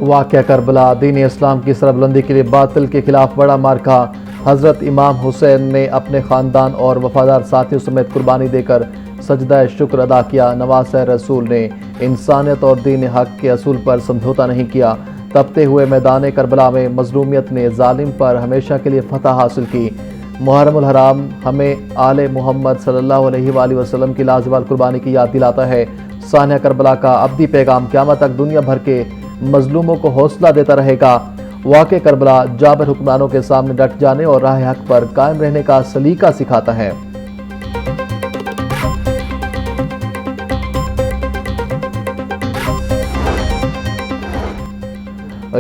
वाक़या करबला दीन इस्लाम की सरबुलंदी के लिए बातिल के खिलाफ बड़ा मार्का। हज़रत इमाम हुसैन ने अपने ख़ानदान और वफादार साथियों समेत कुर्बानी देकर सजदा शुक्र अदा किया। नवासे रसूल ने इंसानियत और दीन हक के असूल पर समझौता नहीं किया। तपते हुए मैदान करबला में मजलूमियत ने जालिम पर हमेशा के लिए फतह हासिल की। मुहर्रमुल हराम हमें आले मोहम्मद सल्लल्लाहु अलैहि वसल्लम की लाजवाब कुर्बानी की याद दिलाता है। सानिया करबला का अब्दी पैगाम क़यामत तक दुनिया भर के मजलूमों को हौसला देता रहेगा। वाक़या करबला जाबिर हुक्मरानों के सामने डट जाने और राह हक पर कायम रहने का सलीका सिखाता है।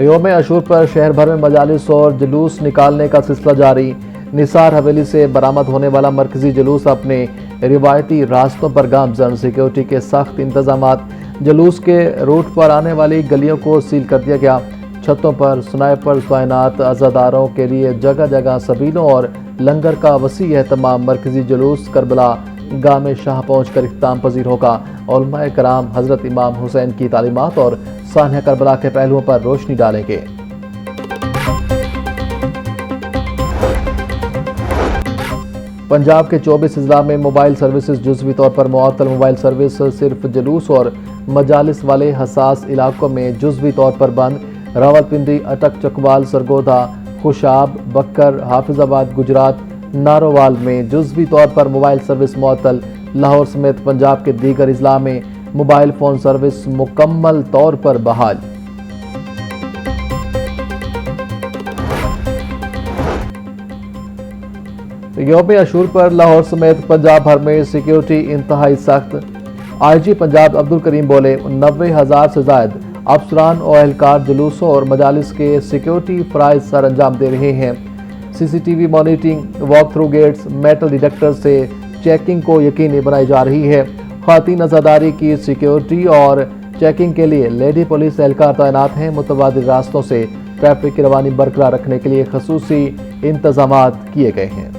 योम अशूर पर शहर भर में मजालिस और जुलूस निकालने का सिलसिला जारी। निसार हवेली से बरामद होने वाला मरकजी जुलूस अपने रिवायती रास्तों पर गामजन। सिक्योरिटी के सख्त इंतजामात। जुलूस के रूट पर आने वाली गलियों को सील कर दिया गया। छतों पर स्नाइपर तैनात। अज़ादारों के लिए जगह जगह सबीलों और लंगर का वसी एहतमाम। मरकजी जुलूस करबला गाम शाह पहुँचकर इख्तिताम पजीर होगा। उलमाए कराम हज़रत इमाम हुसैन की तालीमात और सानिया करबला के पहलुओं पर रोशनी डालेंगे। पंजाब के 24 अजला में मोबाइल सर्विसेज जुज़वी तौर पर मुअत्तल। मोबाइल सर्विस सिर्फ जुलूस और मजालिस वाले हसास इलाकों में जुज़वी तौर पर बंद। रावलपिंडी, अटक, चकवाल, सरगोधा, खुशाब, बक्कर, हाफिजाबाद, गुजरात, नारोवाल में जुज़वी तौर पर मोबाइल सर्विस मुअत्तल। लाहौर समेत पंजाब के दीगर अजला में मोबाइल फ़ोन सर्विस मुकम्मल तौर पर बहाल। योम अशूर पर लाहौर समेत पंजाब भर में सिक्योरिटी इंतहाई सख्त। IG पंजाब अब्दुल करीम बोले 90,000 से ज़ायद अफसरान और एहलकार जुलूसों और मजालिस के सिक्योरिटी फ़राइज़ सर अंजाम दे रहे हैं। CCTV monitoring, walk through gates, metal detector से चेकिंग को यकीनी बनाई जा रही है। ख़ातीन अज़ादारी की सिक्योरिटी और चेकिंग के लिए लेडी पुलिस एहलकार तैनात हैं। मुतबादिल रास्तों से ट्रैफिक की रवानी बरकरार रखने के लिए खसूसी इंतजामात किए गए हैं।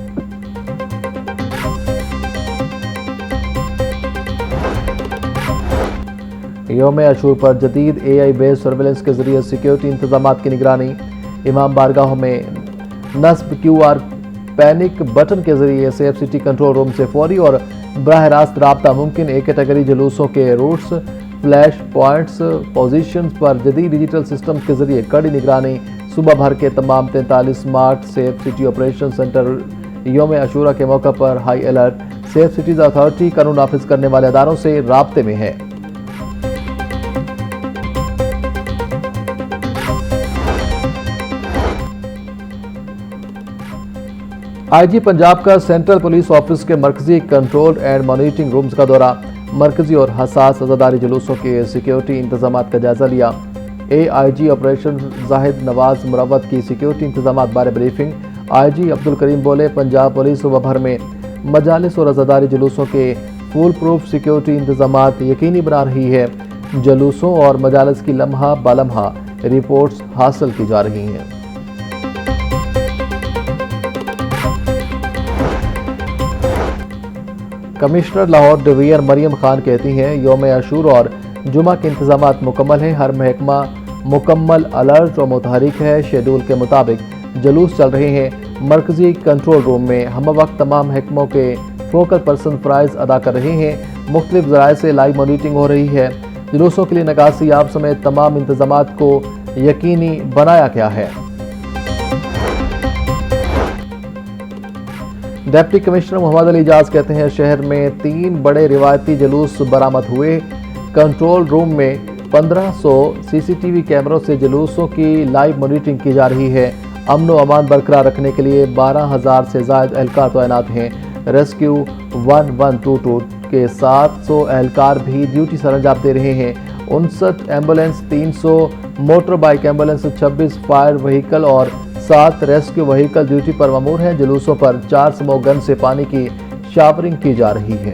योम अशूर पर जदीद AI बेस्ड सर्वेलेंस के जरिए सिक्योरिटी इंतजामात की निगरानी। इमाम बारगाहों में नस्ब QR पैनिक बटन के जरिए सेफ सिटी कंट्रोल रूम से फौरी और बराह रास्त राब्ता मुमकिन। एक कैटेगरी जुलूसों के रूट्स, फ्लैश पॉइंट्स, पोजीशंस पर जदीद डिजिटल सिस्टम के जरिए कड़ी निगरानी। सुबह भर के तमाम 43 smart safe city operation centre योम अशूरा के मौका पर high alert. Safe cities authority कानून नाफिज करने वाले अदारों से राब्ते में है। IG पंजाब का सेंट्रल पुलिस ऑफिस के मरकजी कंट्रोल एंड मॉनिटरिंग रूम्स का दौरा। मरकजी और हसास अज़ादारी जुलूसों के सिक्योरिटी इंतजामात का जायजा लिया। AIG ऑपरेशन जाहिद नवाज मुरवत की सिक्योरिटी इंतजामात बारे ब्रीफिंग। IG अब्दुल करीम बोले पंजाब पुलिस सुबह भर में मजालिस और अज़ादारी जुलूसों के फुल प्रूफ सिक्योरिटी इंतजामात यकीनी बना रही है। जुलूसों और मजालिस की लम्हा बालम्हा रिपोर्ट्स हासिल की जा रही हैं। कमिश्नर लाहौर डिवीजन मरियम खान कहती हैं योम अशूर और जुमा के इंतजामात मुकम्मल हैं। हर महकमा मुकम्मल अलर्ट और मुतहरिक है। शेड्यूल के मुताबिक जुलूस चल रहे हैं। मरकजी कंट्रोल रूम में हम वक्त तमाम महकमों के फोकल पर्सन प्राइज अदा कर रहे हैं। मुख्तलिफ ज़राए से लाइव मॉनिटरिंग हो रही है। जुलूसों के लिए नकासी आप समेत तमाम इंतजामात को यकीनी बनाया गया है। डिप्टी कमिश्नर मोहम्मद अली इजाज कहते हैं शहर में 3 बड़े रिवायती जुलूस बरामद हुए। कंट्रोल रूम में 1500 CCTV कैमरों से जुलूसों की लाइव मॉनिटरिंग की जा रही है। अमन व अमान बरकरार रखने के लिए 12,000 से ज़ायद एहलकार तैनात हैं। रेस्क्यू 1122 के 700 एहलकार भी ड्यूटी सर अंजाम दे रहे हैं। 59 ambulance, 300 motor bike ambulance, 26 fire vehicle और 7 रेस्क्यू व्हीकल ड्यूटी पर ममूर हैं। जुलूसों पर 4 स्मोक गन से पानी की शावरिंग की जा रही है।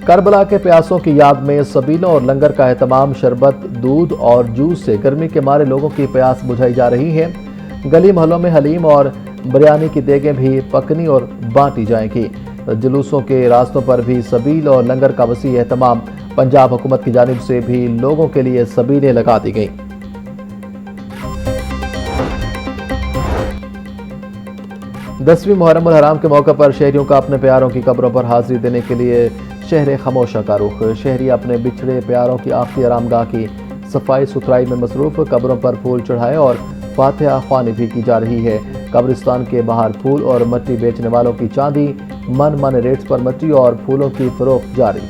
करबला के प्यासों की याद में सबीलों और लंगर का एहतमाम। शरबत, दूध और जूस से गर्मी के मारे लोगों की प्यास बुझाई जा रही है। गली मोहल्लों में हलीम और बिरयानी की देगें भी पकनी और बांटी जाएंगी। जुलूसों के रास्तों पर भी सबील और लंगर का वसी एहतमाम। पंजाब हुकूमत की जानिब से भी लोगों के लिए सबीलें लगा दी गईं। 10वीं मुहर्रम उल हराम के मौके पर शहरियों का अपने प्यारों की कब्रों पर हाजिरी देने के लिए शहर खामोशा का रुख। शहरी अपने बिछड़े प्यारों की आखिरी आरामगाह की सफाई सुथराई में मसरूफ। कब्रों पर फूल चढ़ाए और फातिहा ख्वानी भी की जा रही है। कब्रिस्तान के बाहर फूल और मट्टी बेचने वालों की चांदी मन रेट्स पर मट्टी और फूलों की फरोख्त जारी।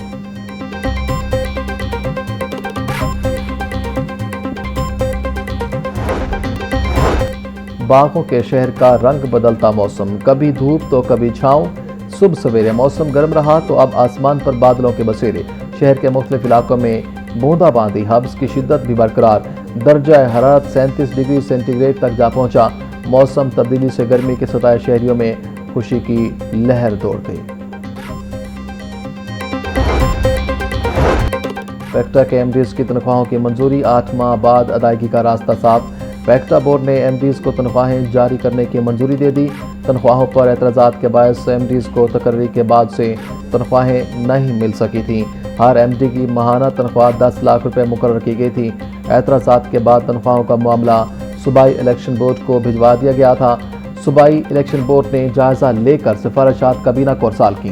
बागों के शहर का रंग बदलता मौसम, कभी धूप तो कभी छांव। सुबह सवेरे मौसम गर्म रहा तो अब आसमान पर बादलों के बसेरे। शहर के मुख्तलिफ इलाकों में बूंदाबांदी, हब्स की शिद्दत भी बरकरार। दर्जा हरारत 37 डिग्री सेंटीग्रेड तक जा पहुंचा। मौसम तब्दीली से गर्मी के सताए शहरियों में खुशी की लहर दौड़ गई। फैक्टा के एमडीज की तनख्वाहों की मंजूरी, 8 माह बाद अदायगी का रास्ता साफ। फैक्टा बोर्ड ने एमडीज को तनख्वाहें जारी करने की मंजूरी दे दी। तनख्वाहों पर एतराज़ात के बायस एमडीज को तकर्री के बाद से तनख्वाहें नहीं मिल सकी थीं। हर एमडी की माहाना तनख्वाह 10 लाख रुपए मुकर्रर की गई थी। एतराज़ात के बाद तनख्वाहों का मामला सूबाई इलेक्शन बोर्ड को भिजवा दिया गया था। सूबाई इलेक्शन बोर्ड ने जायजा लेकर सिफारिशात काबीना को अरसाल की।